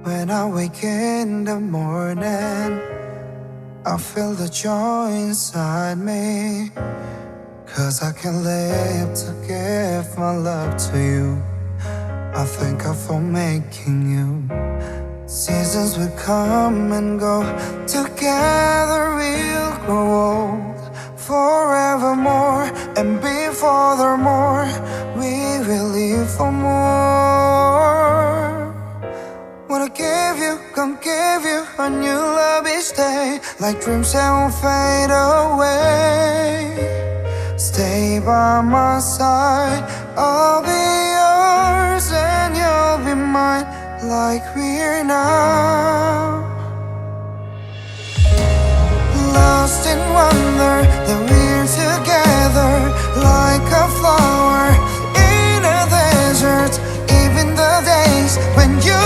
When I wake in the morning, I feel the joy inside me, 'cause I can live to give my love to you. I thank God for making you. Seasons will come and go, together we'll grow old, forevermore, and be furthermore, we will live for more. Wanna give you, gonna give you a new love each day, like dreams that won't fade away. Stay by my side, I'll be yours and you'll be mine, like we're now. Lost in wonder that we're together, like a flower in a desert. Even the days when you